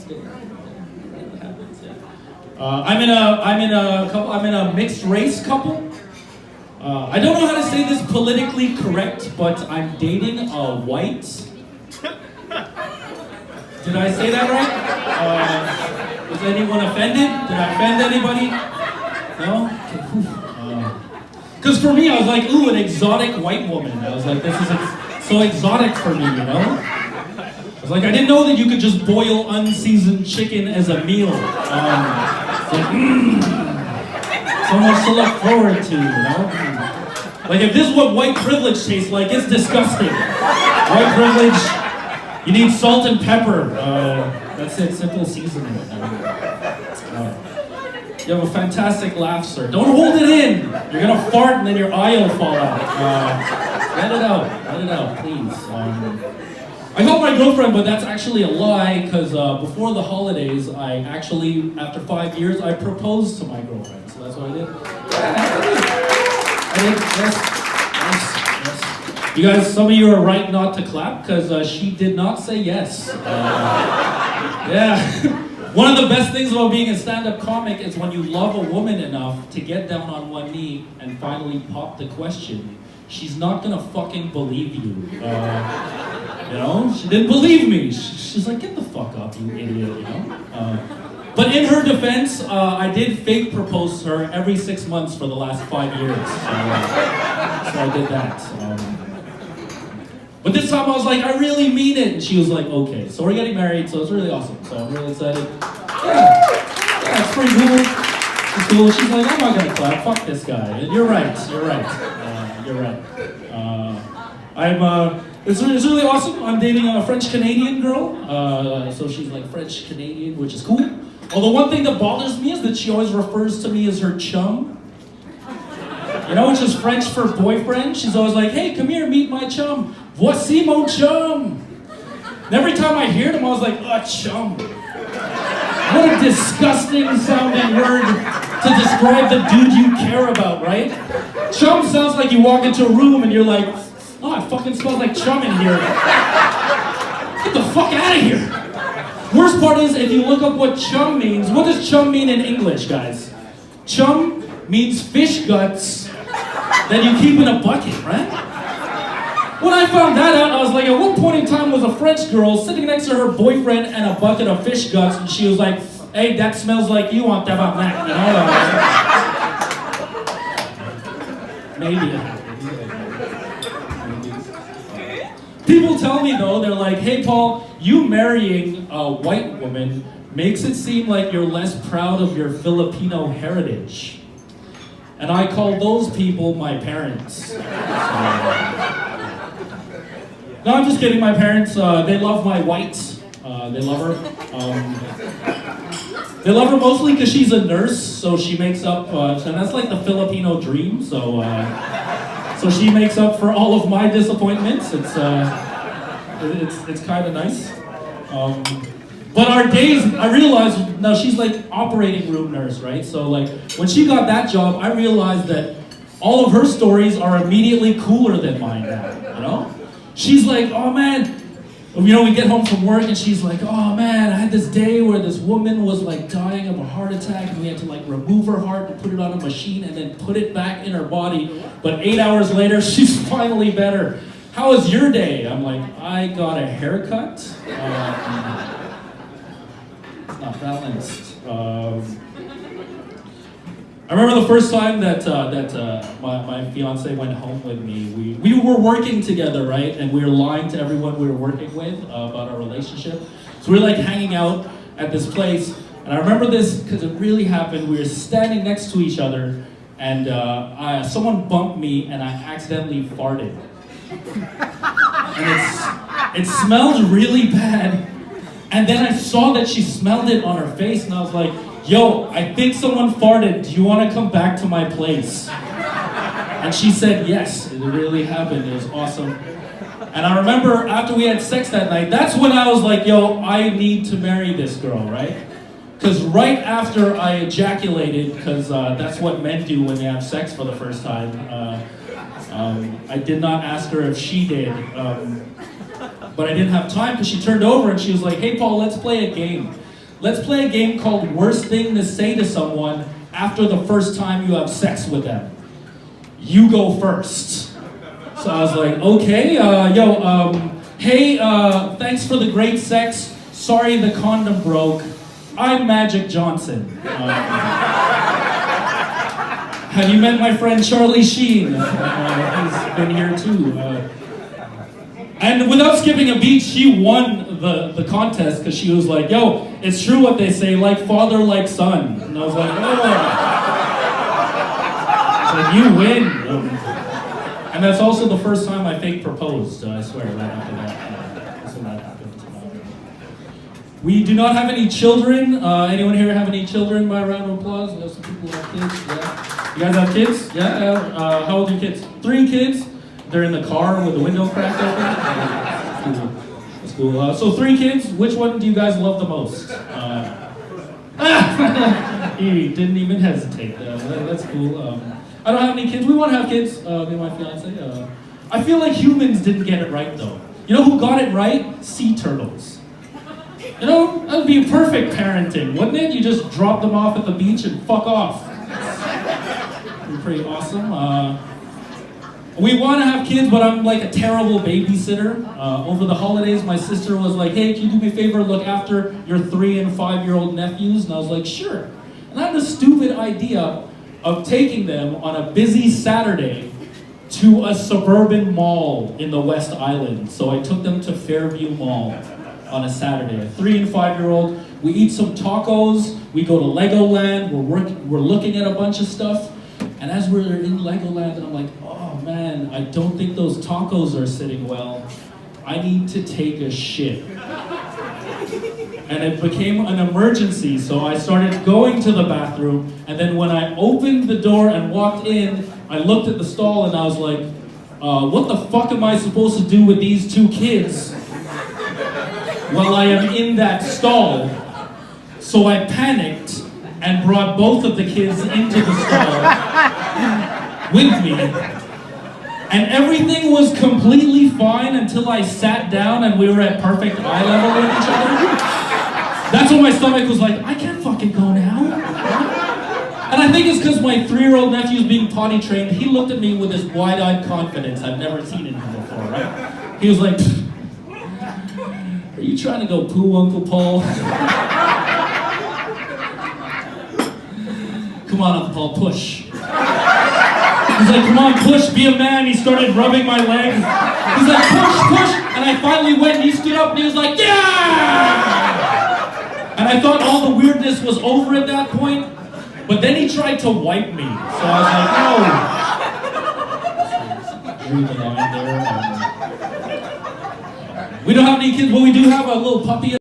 good. It happens, yeah. I'm in a mixed race couple. I don't know how to say this politically correct, but I'm dating a white. Did I say that right? Was anyone offended? Did I offend anybody? No? Because for me, I was like, ooh, an exotic white woman. I was like, this is so exotic for me, you know? I was like, I didn't know that you could just boil unseasoned chicken as a meal. So much to look forward to, you know? Like, if this is what white privilege tastes like, it's disgusting. White privilege, you need salt and pepper. That's it, simple seasoning. You have a fantastic laugh, sir. Don't hold it in. You're gonna fart and then your eye will fall out. Let it out, please. I called my girlfriend, but that's actually a lie, because before the holidays, I actually, after 5 years, I proposed to my girlfriend. So that's what I did. Yes. You guys, some of you are right not to clap, because she did not say yes. Yeah. One of the best things about being a stand-up comic is when you love a woman enough to get down on one knee and finally pop the question. She's not gonna fucking believe you. You know, she didn't believe me. She's like, get the fuck up, you idiot, you know? But in her defense, I did fake propose to her every 6 months for the last 5 years. So I did that. But this time I was like, I really mean it. And she was like, okay. So we're getting married, so it's really awesome. So I'm really excited. Yeah, it's pretty cool. It's cool. She's like, I'm not gonna clap. Fuck this guy. And you're right. It's really awesome. I'm dating a French-Canadian girl. So she's like French-Canadian, which is cool. Although one thing that bothers me is that she always refers to me as her chum. You know, which is French for boyfriend. She's always like, hey, come here, meet my chum. Voici mon chum. And every time I hear them, I was like, chum. What a disgusting sounding word to describe the dude you care about, right? Chum sounds like you walk into a room and you're like, oh, it fucking smells like chum in here. Get the fuck out of here. Worst part is, if you look up what chum means, what does chum mean in English, guys? Chum means fish guts that you keep in a bucket, right? When I found that out, I was like, at what point in time was a French girl sitting next to her boyfriend and a bucket of fish guts, and she was like, hey, that smells like you on tabarnak, you know? Maybe. People tell me though, they're like, hey Paul, you marrying a white woman makes it seem like you're less proud of your Filipino heritage. And I call those people my parents. No, I'm just kidding, my parents, they love my whites. They love her. They love her mostly because she's a nurse, so she makes up, and that's like the Filipino dream, so she makes up for all of my disappointments. It's kind of nice. But our days, I realized, now she's like operating room nurse, right? So like, when she got that job, I realized that all of her stories are immediately cooler than mine now, you know? She's like, oh man, you know, we get home from work and she's like, oh man, I had this day where this woman was like dying of a heart attack and we had to like remove her heart and put it on a machine and then put it back in her body. But 8 hours later, she's finally better. How was your day? I'm like, I got a haircut. It's not balanced. I remember the first time that my fiance went home with me. We were working together, right? And we were lying to everyone we were working with about our relationship. So we were like hanging out at this place. And I remember this because it really happened. We were standing next to each other and someone bumped me and I accidentally farted. And it smelled really bad. And then I saw that she smelled it on her face and I was like, yo, I think someone farted. Do you want to come back to my place? And she said yes. It really happened. It was awesome. And I remember after we had sex that night, that's when I was like, yo, I need to marry this girl, right? Because right after I ejaculated, because that's what men do when they have sex for the first time, I did not ask her if she did. But I didn't have time because she turned over and she was like, hey Paul, let's play a game. let's play a game called Worst Thing to Say to Someone After the First Time You Have Sex with Them. You go first. So I was like, okay, hey, thanks for the great sex. Sorry the condom broke. I'm Magic Johnson. Have you met my friend Charlie Sheen? He's been here too. And without skipping a beat, she won the contest because she was like, yo, it's true what they say, like father, like son. And I was like, oh. So you win. And that's also the first time I fake proposed, I swear, right after that. So that happened. We do not have any children. Anyone here have any children? By a round of applause. We have some people who have kids. Yeah. You guys have kids? Yeah. How old are your kids? 3 kids. They're in the car with the window cracked open. That's cool. So 3 kids. Which one do you guys love the most? He didn't even hesitate. That's cool. I don't have any kids. We want to have kids. Me and my fiance. I feel like humans didn't get it right though. You know who got it right? Sea turtles. You know, that would be perfect parenting, wouldn't it? You just drop them off at the beach and fuck off. That'd be pretty awesome. We want to have kids, but I'm like a terrible babysitter. Over the holidays, my sister was like, hey, can you do me a favor, look after your 3- and 5-year-old nephews? And I was like, sure. And I had the stupid idea of taking them on a busy Saturday to a suburban mall in the West Island. So I took them to Fairview Mall on a Saturday. A 3- and 5-year-old. We eat some tacos. We go to Legoland. We're looking at a bunch of stuff. And as we're in Legoland, I'm like, oh man, I don't think those tacos are sitting well. I need to take a shit. And it became an emergency, so I started going to the bathroom, and then when I opened the door and walked in, I looked at the stall and I was like, what the fuck am I supposed to do with these 2 kids while I am in that stall? So I panicked and brought both of the kids into the stall with me. And everything was completely fine until I sat down and we were at perfect eye level with each other. That's when my stomach was like, I can't fucking go now. And I think it's because my 3-year-old nephew's being potty trained. He looked at me with this wide-eyed confidence I've never seen in him before, right? He was like, are you trying to go poo, Uncle Paul? Come on, Uncle Paul, push. He's like, come on, push, be a man. He started rubbing my legs. He's like, push. And I finally went and he stood up and he was like, yeah! And I thought all the weirdness was over at that point, but then he tried to wipe me. So I was like, no. Drew the line there. We don't have any kids, but we do have a little puppy.